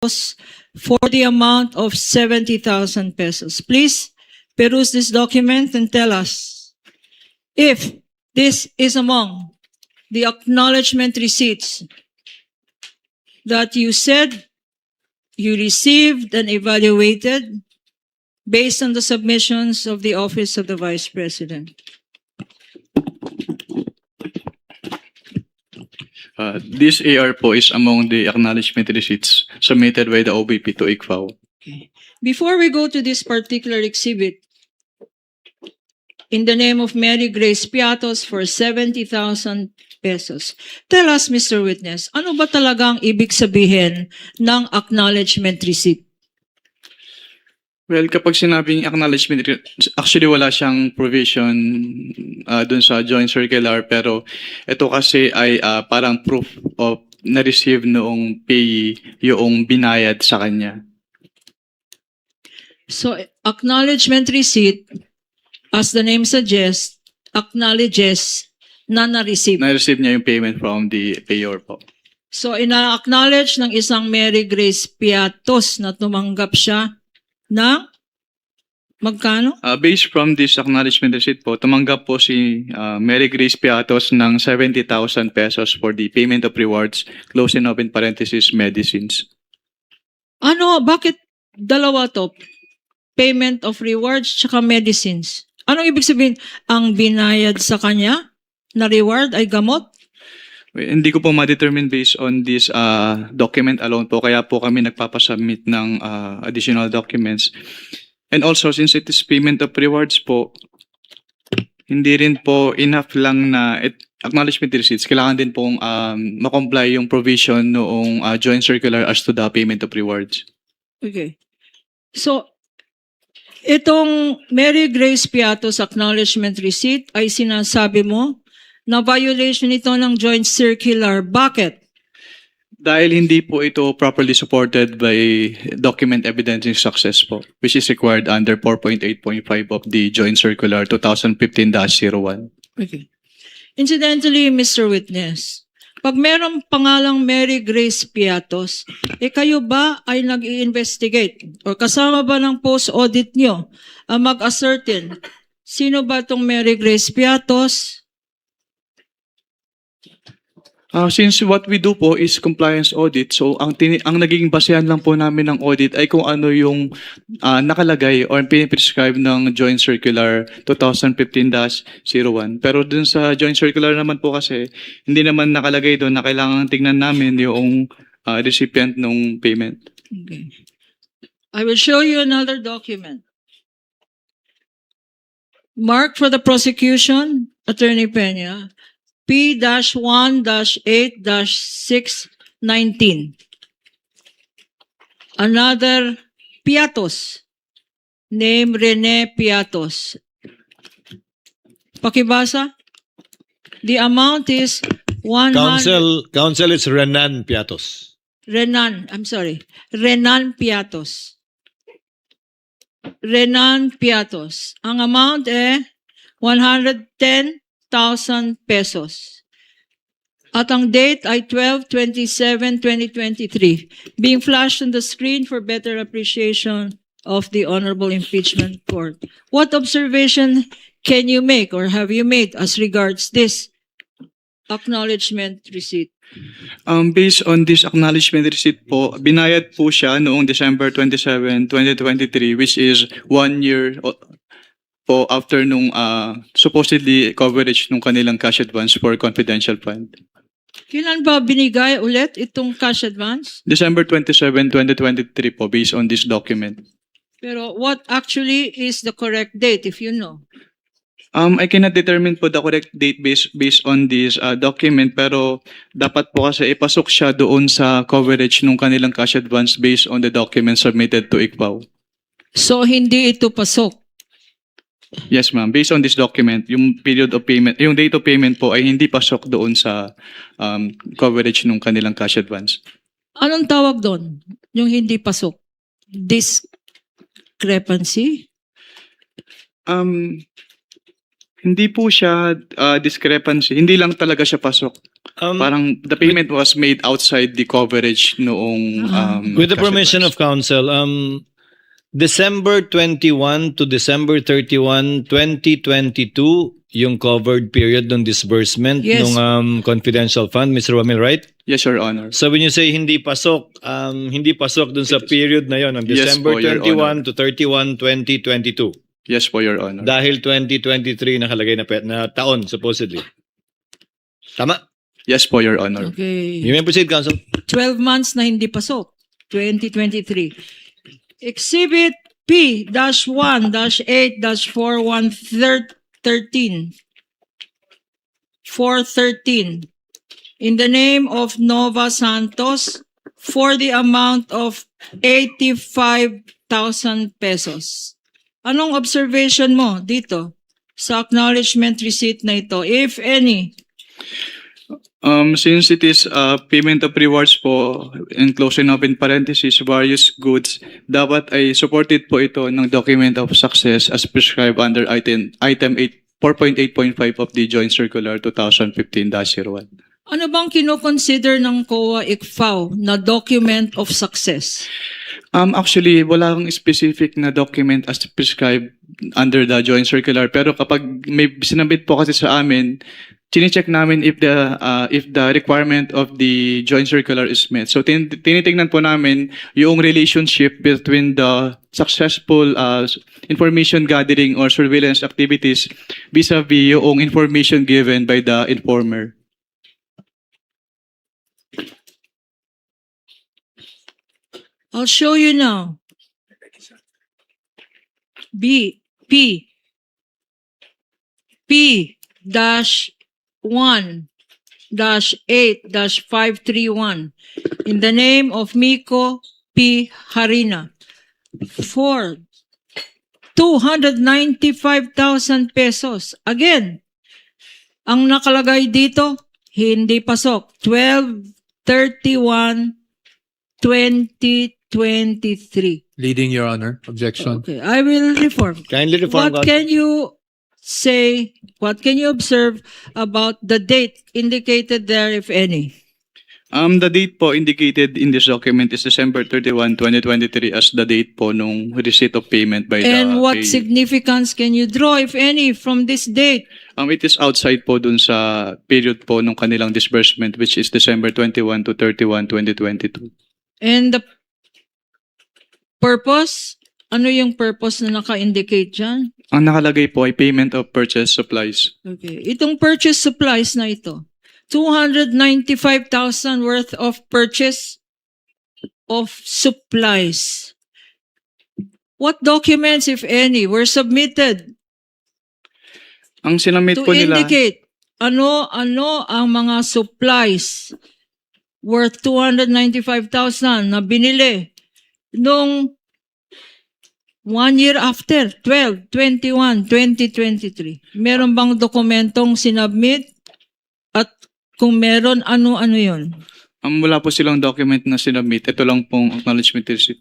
for the amount of 70,000 pesos. Please peruse this document and tell us if this is among the acknowledgement receipts that you said you received and evaluated based on the submissions of the Office of the Vice President. This AR po is among the acknowledgement receipts submitted by the OBP to ICFAO. Before we go to this particular exhibit, in the name of Mary Grace Piatos for 70,000 pesos, tell us, Mr. Witness, ano ba talagang ibig sabihin ng acknowledgement receipt? Well, kapag sinabing acknowledgement, actually wala siyang provision dun sa joint circular, pero ito kasi ay parang proof of na-receive noong payee yung binayad sa kanya. So, acknowledgement receipt, as the name suggests, acknowledges na na-receive. Na-receive niya yung payment from the payor po. So, ina-acknowledge ng isang Mary Grace Piatos na tumanggap siya ng magkano? Based from this acknowledgement receipt po, tumanggap po si Mary Grace Piatos ng 70,000 pesos for the payment of rewards, close and open parenthesis, medicines. Ano, bakit dalawa to? Payment of rewards tsaka medicines. Anong ibig sabihin? Ang binayad sa kanya na reward ay gamot? Hindi ko po ma-determine based on this document alone po, kaya po kami nagpapasubmit ng additional documents. And also, since it is payment of rewards po, hindi rin po enough lang na acknowledgement receipts. Kailangan din pong makomply yung provision noong joint circular as to the payment of rewards. Okay. So, itong Mary Grace Piatos acknowledgement receipt ay sinasabi mo na violation ito ng joint circular. Bakit? Dahil hindi po ito properly supported by document evidencing success po, which is required under 4.8.5 of the joint circular 2015-01. Okay. Incidentally, Mr. Witness, pag merong pangalang Mary Grace Piatos, kayo ba ay nag-i-investigate o kasama ba ng post-audit nyo ang mag-ascertain sino ba itong Mary Grace Piatos? Since what we do po is compliance audit, so ang naging basehan lang po namin ng audit ay kung ano yung nakalagay or piniprescribe ng Joint Circular 2015-01. Pero dun sa Joint Circular naman po kasi, hindi naman nakalagay doon na kailangan tingnan namin yung recipient ng payment. Okay. I will show you another document. Mark for the prosecution, Attorney Peña, P-1-8-619. Another Piatos, name Rene Piatos. Pakibasa. The amount is 100. Counsel is Renan Piatos. Renan Piatos. Renan Piatos. Ang amount 110,000 pesos. At ang date ay 12/27/2023, being flashed on the screen for better appreciation of the Honorable Impeachment Court. What observation can you make or have you made as regards this acknowledgement receipt? Based on this acknowledgement receipt po, binayad po siya noong December 27, 2023, which is 1 year po after nung supposedly coverage nung kanilang cash advance for confidential fund. Kailan ba binigay ulit itong cash advance? December 27, 2023 po, based on this document. Pero what actually is the correct date if you know? I cannot determine po the correct date based on this document, pero dapat po kasi ipasok siya doon sa coverage nung kanilang cash advance based on the document submitted to ICFAO. So hindi ito pasok? Yes, ma'am. Based on this document, yung period of payment, yung date of payment po ay hindi pasok doon sa coverage ng kanilang cash advance. Anong tawag doon? Yung hindi pasok? Discrepancy? Hindi po siya discrepancy. Hindi lang talaga siya pasok. Parang the payment was made outside the coverage noong with the cash permission advance. of council, December 21 to December 31, 2022, yung covered period ng disbursement Yes. ng confidential fund, Mr. Wamil, right? Yes, Your Honor. So when you say hindi pasok dun sa period na yon, ng Yes December po, Your 21 to 31, 2022. Yes po, Your Honor. Dahil 2023 nakalagay na taon, supposedly. Tama? Yes po, Your Honor. Okay. You may proceed, council. 12 months na hindi pasok. 2023. Exhibit P-1-8-4113 413 in the name of Nova Santos for the amount of 85,000 pesos. Anong observation mo dito sa acknowledgement receipt na ito, if any? Since it is payment of rewards po, in closing open parenthesis, various goods, dapat ay supported po ito ng document of success as prescribed under item 4.8.5 of the Joint Circular 2015-01. Ano bang kino-consider ng COA ICFAO na document of success? Actually, wala kang specific na document as prescribed under the Joint Circular, pero kapag may sinabit po kasi sa amin, chine-check namin if the requirement of the Joint Circular is met. So tinitingnan po namin yung relationship between the successful information gathering or surveillance activities vis-a-vis yung information given by the informer. I'll show you now. P-1-8-531 in the name of Miko P. Harina for 295,000 pesos. Again, ang nakalagay dito, hindi pasok. 12/31/2023. Leading, Your Honor. Objection. Okay, I will reform. Kindly reform, What can you say, what can you observe about the date indicated there, if any? The date po indicated in this document is December 31, 2023 as the date po nung receipt of payment by the And what payee. significance can you draw, if any, from this date? It is outside po dun sa period po nung kanilang disbursement, which is December 21 to 31, 2022. And the purpose? Ano yung purpose na naka-indicate dyan? Ang nakalagay po ay payment of purchase supplies. Okay. Itong purchase supplies na ito, 295,000 worth of purchase of supplies. What documents, if any, were submitted Ang sinamit to po nila, indicate ano ang mga supplies worth 295,000 na binili nung 1 year after, 12/21/2023. Meron bang dokumentong sinubmit? At kung meron, ano-ano yun? wala po silang document na sinabit. Ito lang pong acknowledgement receipt.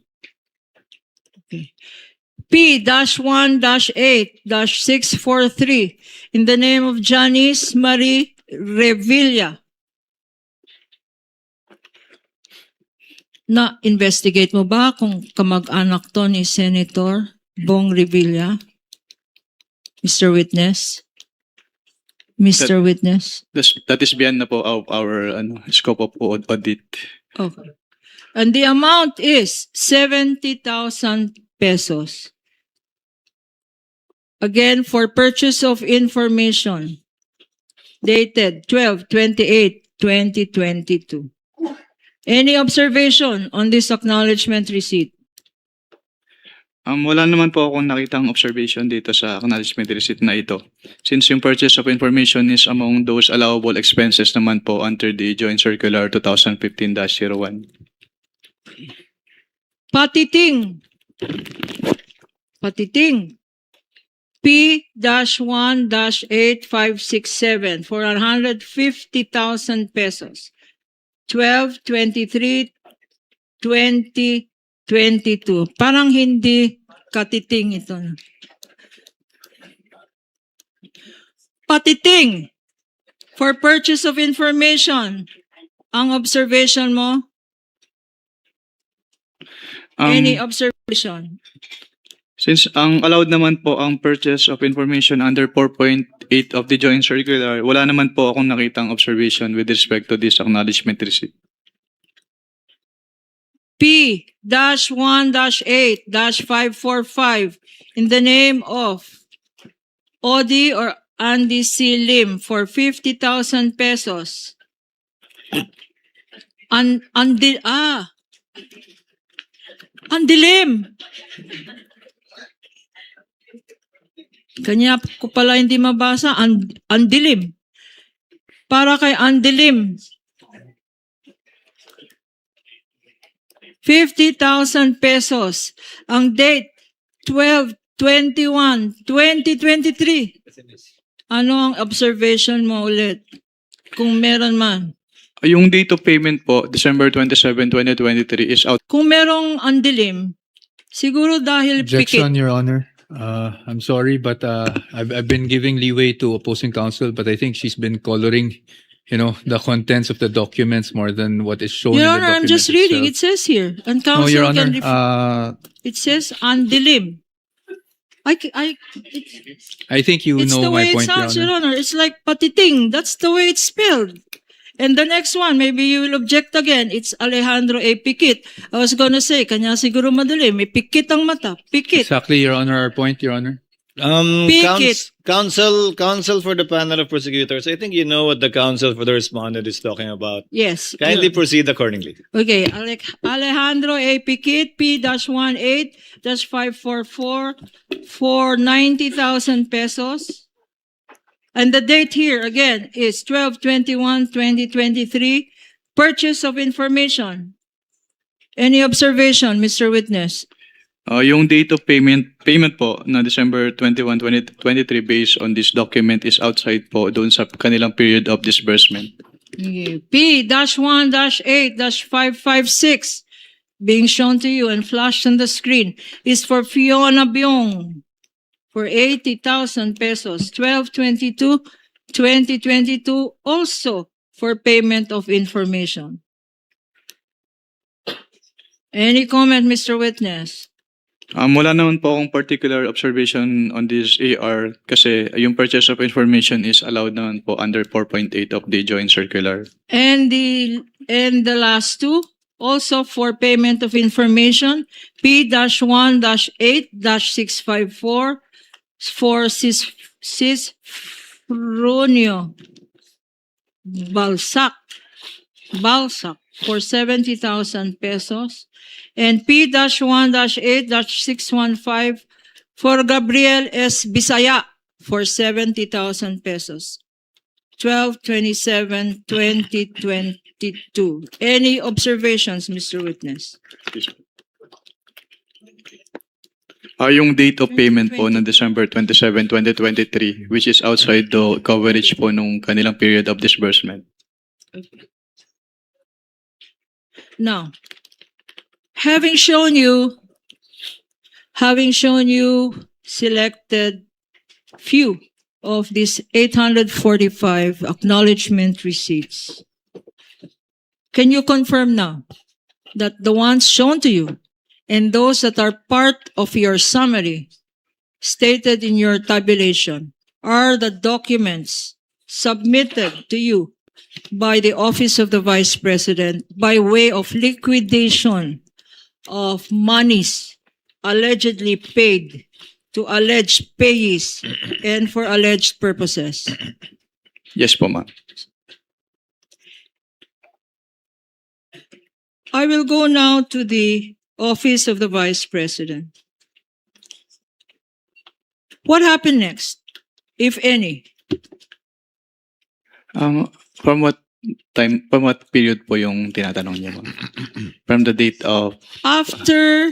P-1-8-643 in the name of Janice Marie Revilla. Na-investigate mo ba kung kamag-anak to ni Senator Bong Revilla? Mr. Witness? Mr. Witness? That is beyond na po of our scope of audit. Okay. And the amount is 70,000 pesos. Again, for purchase of information dated 12/28/2022. Any observation on this acknowledgement receipt? Wala naman po akong nakitang observation dito sa acknowledgement receipt na ito. Since yung purchase of information is among those allowable expenses naman po under the Joint Circular 2015-01. Patiting. P-1-8567 for 150,000 pesos. 12/23/2022. Parang hindi katiting ito. Patiting For purchase of information, ang observation mo? Any observation? Since ang allowed naman po ang purchase of information under 4.8 of the Joint Circular, wala naman po akong nakitang observation with respect to this acknowledgement receipt. P-1-8-545 in the name of Odi or Andy C. Lim for 50,000 pesos. Andilim! Kanya ko pala hindi mabasa. Andilim. Para kay Andilim. 50,000 pesos. Ang date, 12/21/2023. Ano ang observation mo ulit? Kung meron man. Yung date of payment po, December 27, 2023 is out. Kung merong andilim, siguro dahil Objection, pikit. Your Honor. I'm sorry, but I've been giving leeway to opposing counsel, but I think she's been coloring, the contents of the documents more than what is shown in Your the Honor, I'm document just reading. It itself. says here. And No, counsel Your Honor. can it says andilim. I think you It's the know my way it point, Your sounds, Your Honor. Honor. It's like patiting. That's the way it's spelled. And the next one, maybe you will object again. It's Alejandro A. Pikit. I was gonna say, kanya siguro madali. May pikit ang mata. Pikit. Exactly, Your Honor, our point, Your Honor. Pikit. Counsel for the panel of prosecutors. I think you know what the counsel for the respondent is talking about. Yes. Kindly proceed accordingly. Okay, Alejandro A. Pikit, P-18-544 for 90,000 pesos. And the date here, again, is 12/21/2023. Purchase of information. Any observation, Mr. Witness? Yung date of payment po na December 21, 2023 based on this document is outside po doon sa kanilang period of disbursement. Okay. P-1-8-556 being shown to you and flashed on the screen is for Fiona Byong for 80,000 pesos, 12/22/2022, also for payment of information. Any comment, Mr. Witness? Wala naman po akong particular observation on this AR kasi yung purchase of information is allowed naman po under 4.8 of the Joint Circular. And the last two, also for payment of information, P-1-8-654 for Cisfronio Balsac for 70,000 pesos, and P-1-8-615 for Gabriel S. Bisaya for 70,000 pesos. 12/27/2022. Any observations, Mr. Witness? Yung date of payment po na December 27, 2023 which is outside the coverage po nung kanilang period of disbursement. Now, having shown you selected few of these 845 acknowledgement receipts, can you confirm now that the ones shown to you and those that are part of your summary stated in your tabulation are the documents submitted to you by the Office of the Vice President by way of liquidation of monies allegedly paid to alleged payees and for alleged purposes? Yes po, ma'am. I will go now to the Office of the Vice President. What happened next, if any? From what period po yung tinatanong niyo, ma'am? From the date of After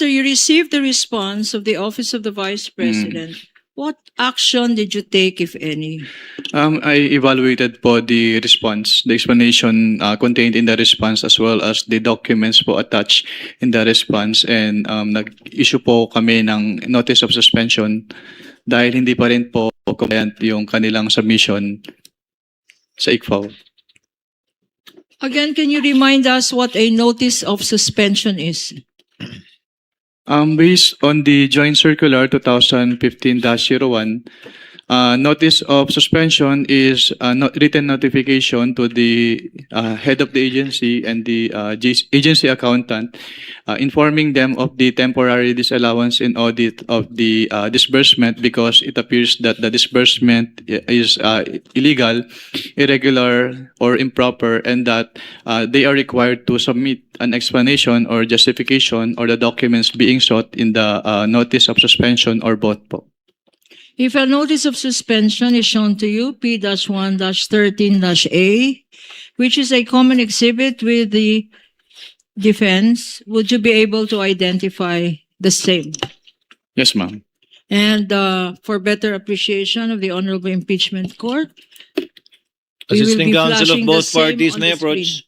you received the response of the Office of the Vice President, what action did you take, if any? I evaluated po the response, the explanation contained in the response as well as the documents po attached in the response, and nag-issue po kami ng notice of suspension dahil hindi pa rin po compliant yung kanilang submission sa ICFAO. Again, can you remind us what a notice of suspension is? Based on the Joint Circular 2015-01, notice of suspension is a written notification to the head of the agency and the agency accountant, informing them of the temporary disallowance in audit of the disbursement because it appears that the disbursement is illegal, irregular, or improper, and that they are required to submit an explanation or justification or the documents being sought in the notice of suspension or both po. If a notice of suspension is shown to you, P-1-13-A, which is a common exhibit with the defense, would you be able to identify the same? Yes, ma'am. And for better appreciation of the Honorable Impeachment Court, we will Assisting be counsel of flashing the both same parties on may the screen. approach.